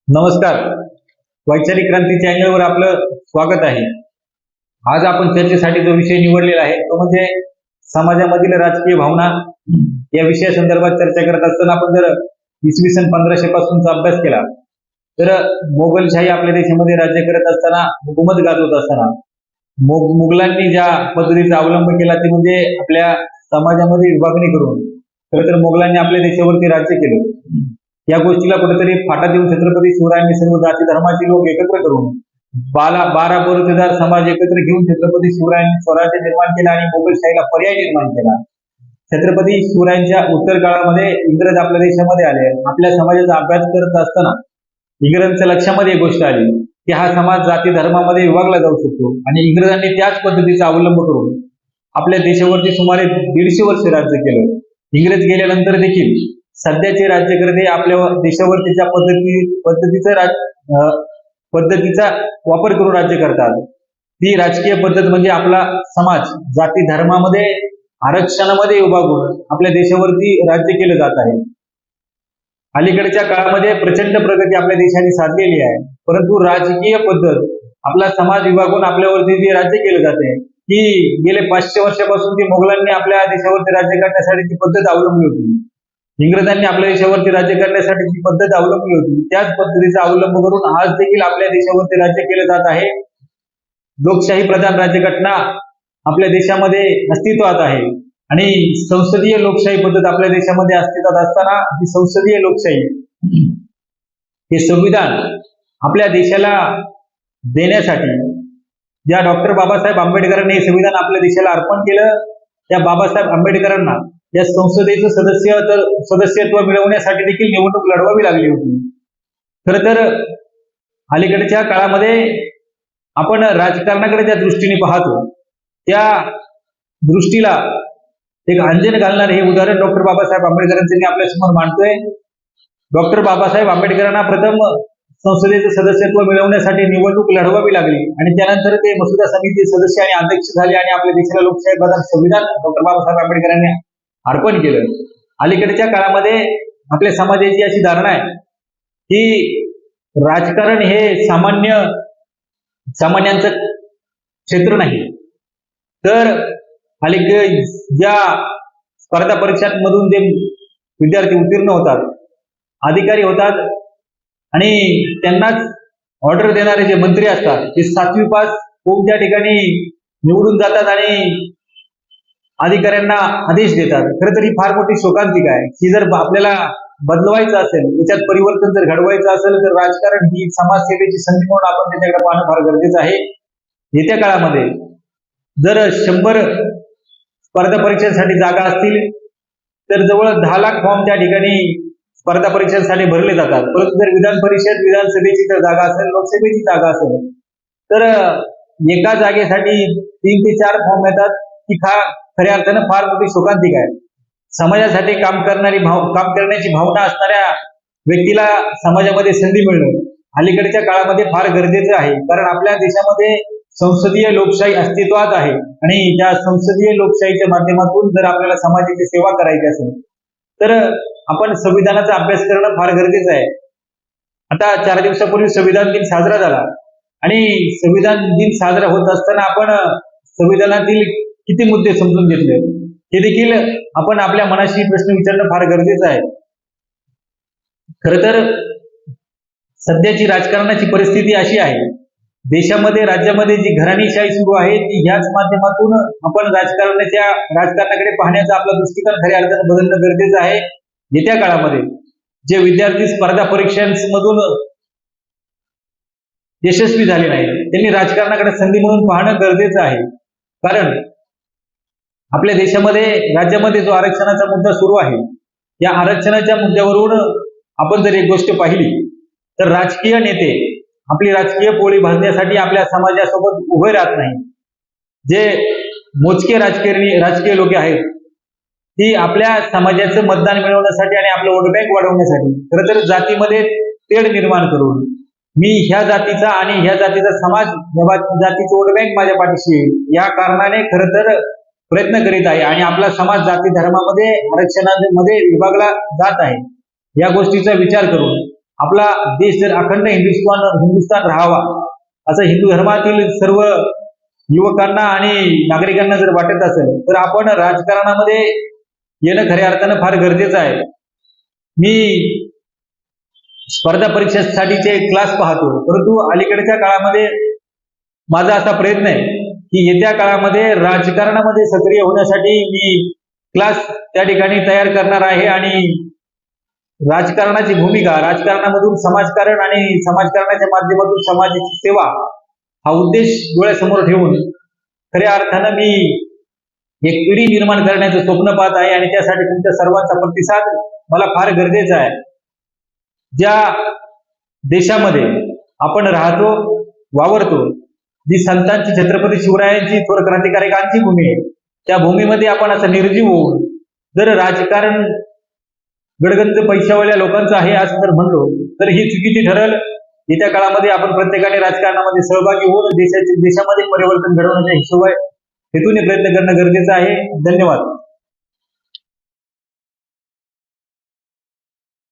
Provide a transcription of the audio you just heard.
नमस्कार. वैचारिक क्रांती चॅनलवर आपलं स्वागत आहे. आज आपण चर्चेसाठी जो विषय निवडलेला आहे तो म्हणजे समाजामधील राजकीय भावना या विषयासंदर्भात चर्चा करत असताना आपण जर इसवी सन 1500 पासूनचा अभ्यास केला तर मोगलशाही आपल्या देशामध्ये राज्य करत असताना, हुकूमत गाजवत असताना मुघलांनी ज्या पद्धतीचा अवलंब केला ते म्हणजे आपल्या समाजामध्ये विभागणी करून खरं तर मुघलांनी आपल्या देशावरती राज्य केलं. या गोष्टीला कुठेतरी फाटा देऊन छत्रपती शिवरायांनी सर्व जाती धर्माचे लोक एकत्र करून 12 बलुतेदार समाज एकत्र घेऊन छत्रपती शिवरायांनी स्वराज्य निर्माण केला आणि मोगलशाहीला पर्याय निर्माण केला. छत्रपती शिवरायांच्या उत्तर काळामध्ये इंग्रज आपल्या देशामध्ये आले. आपल्या समाजाचा अभ्यास करत असताना इंग्रजांच्या लक्षामध्ये एक गोष्ट आली की हा समाज जाती धर्मामध्ये विभागला जाऊ शकतो आणि इंग्रजांनी त्याच पद्धतीचा अवलंब करून आपल्या देशावरती सुमारे 150 वर्ष राज्य केलं. इंग्रज गेल्यानंतर देखील सध्याचे राज्यकर्ते आपल्या देशावरती ज्या पद्धतीचा वापर करून राज्य करतात ती राजकीय पद्धत म्हणजे आपला समाज जाती धर्मामध्ये आरक्षणामध्ये विभागून आपल्या देशावरती राज्य केलं जात आहे. अलीकडच्या काळामध्ये प्रचंड प्रगती आपल्या देशाने साधलेली आहे, परंतु राजकीय पद्धत आपला समाज विभागून आपल्यावरती जे राज्य केलं जाते की गेले 500 वर्षापासून ती मुघलांनी आपल्या देशावरती राज्य करण्यासाठी ती पद्धत अवलंबली होती. इंग्रजांनी आपल्या देशावरती राज्य करण्यासाठी जी पद्धत अवलंबली होती त्याच पद्धतीचा अवलंब करून आज देखील आपल्या देशावरती राज्य केलं जात आहे. लोकशाही प्रधान राज्यघटना आपल्या देशामध्ये अस्तित्वात आहे आणि संसदीय लोकशाही पद्धत आपल्या देशामध्ये अस्तित्वात असताना ही संसदीय लोकशाही हे संविधान आपल्या देशाला देण्यासाठी ज्या डॉक्टर बाबासाहेब आंबेडकरांनी हे संविधान आपल्या देशाला अर्पण केलं, त्या बाबासाहेब आंबेडकरांना या संसदेचं सदस्यत्व मिळवण्यासाठी देखील निवडणूक लढवावी लागली होती. खर तर अलीकडच्या काळामध्ये आपण राजकारणाकडे ज्या दृष्टीने पाहतो त्या दृष्टीला एक अंजन घालणारे हे उदाहरण डॉक्टर बाबासाहेब आंबेडकरांचं मी आपल्यासमोर मांडतोय. डॉक्टर बाबासाहेब आंबेडकरांना प्रथम संसदेचं सदस्यत्व मिळवण्यासाठी निवडणूक लढवावी लागली आणि त्यानंतर ते मसुदा समिती सदस्य आणि अध्यक्ष झाले आणि आपल्या देशाला लोकशाही प्रधान संविधान डॉक्टर बाबासाहेब आंबेडकरांनी अर्पण केलं. अलीकडच्या काळामध्ये आपल्या समाजाची अशी धारणा आहे की राजकारण हे सामान्यांचं क्षेत्र नाही, तर अलीकडे ज्या स्पर्धा परीक्षांमधून जे विद्यार्थी उत्तीर्ण होतात, अधिकारी होतात आणि त्यांनाच ऑर्डर देणारे जे मंत्री असतात ते 7वी पास होऊन त्या ठिकाणी निवडून जातात आणि अधिकाऱ्यांना आदेश देतात. खरं तर ही फार मोठी शोकांतिका आहे. ही जर आपल्याला बदलवायचं असेल, याच्यात परिवर्तन जर घडवायचं असेल तर राजकारण ही समाजसेवेची संधी म्हणून आपण त्याच्याकडे पाहणं फार गरजेचं आहे. येत्या काळामध्ये जर 100 स्पर्धा परीक्षांसाठी जागा असतील तर जवळ 10 लाख फॉर्म त्या ठिकाणी स्पर्धा परीक्षांसाठी भरले जातात. परंतु जर विधान परिषद, विधानसभेची जर जागा असेल, लोकसभेची जागा असेल तर एका जागेसाठी 3 ते 4 फॉर्म येतात. ही खऱ्या अर्थानं फार मोठी शोकांतिका आहे. समाजासाठी काम करण्याची भावना असणाऱ्या व्यक्तीला समाजामध्ये संधी मिळणं अलीकडच्या काळामध्ये फार गरजेचं आहे, कारण आपल्या देशामध्ये संसदीय लोकशाही अस्तित्वात आहे आणि त्या संसदीय लोकशाहीच्या माध्यमातून जर आपल्याला समाजाची सेवा करायची असेल तर आपण संविधानाचा अभ्यास करणं फार गरजेचं आहे. आता 4 दिवसापूर्वी संविधान दिन साजरा झाला आणि संविधान दिन साजरा होत असताना आपण संविधानातील किती मुद्दे समजून घेतले हे देखील आपण आपल्या मनाशी प्रश्न विचारणं फार गरजेचं आहे. खर तर सध्याची राजकारणाची परिस्थिती अशी आहे, देशामध्ये राज्यामध्ये जी घराणीशाही सुरू आहे ती ह्याच माध्यमातून आपण राजकारणाकडे पाहण्याचा आपला दृष्टिकोन खऱ्या अर्थानं बदलणं गरजेचं आहे. येत्या काळामध्ये जे विद्यार्थी स्पर्धा परीक्षांमधून यशस्वी झाले नाही त्यांनी राजकारणाकडे संधी म्हणून पाहणं गरजेचं आहे, कारण आपल्या देशामध्ये राज्यामध्ये जो आरक्षणाचा मुद्दा सुरू आहे या आरक्षणाच्या मुद्द्यावरून आपण जर एक गोष्ट पाहिली तर राजकीय नेते आपली राजकीय पोळी भाजण्यासाठी आपल्या समाजासोबत उभे राहत नाही. जे मोजके राजकीय लोक आहेत ती आपल्या समाजाचं मतदान मिळवण्यासाठी आणि आपलं वोट बँक वाढवण्यासाठी खरं तर जातीमध्ये तेढ निर्माण करून मी ह्या जातीचा आणि ह्या जातीचा समाज, जातीचं वोट बँक माझ्या पाठीशी येईल या कारणाने खरं तर प्रयत्न करीत आहे आणि आपला समाज जाती धर्मामध्ये आरक्षणामध्ये विभागला जात आहे. या गोष्टीचा विचार करून आपला देश जर अखंड हिंदुस्थान राहावा असं हिंदू धर्मातील सर्व युवकांना आणि नागरिकांना जर वाटत असेल तर आपण राजकारणामध्ये येणं खऱ्या अर्थानं फार गरजेचं आहे. मी स्पर्धा परीक्षेसाठीचे क्लास पाहतो, परंतु अलीकडच्या काळामध्ये माझा असा प्रयत्न आहे की येत्या काळामध्ये राजकारणामध्ये सक्रिय होण्यासाठी मी क्लास त्या ठिकाणी तयार करणार आहे आणि राजकारणाची भूमिका, राजकारणामधून समाजकारण आणि समाजकारणाच्या माध्यमातून समाजाची सेवा हा उद्देश डोळ्यासमोर ठेवून खऱ्या अर्थानं मी एक पिढी निर्माण करण्याचं स्वप्न पाहत आहे आणि त्यासाठी तुमच्या सर्वांचा प्रतिसाद मला फार गरजेचा आहे. ज्या देशामध्ये आपण राहतो, वावरतो, जी संतांची, छत्रपती शिवरायांची, थोर क्रांतिकारकांची भूमी आहे, त्या भूमीमध्ये आपण असं निर्जीव होऊन जर राजकारण गडगंज पैशावाल्या लोकांचं आहे असं जर म्हणलो तर ही चुकीची ठरेल. येत्या काळामध्ये आपण प्रत्येकाने राजकारणामध्ये सहभागी होऊन देशामध्ये परिवर्तन घडवण्याच्या हेतूने प्रयत्न करणं गरजेचं आहे. धन्यवाद.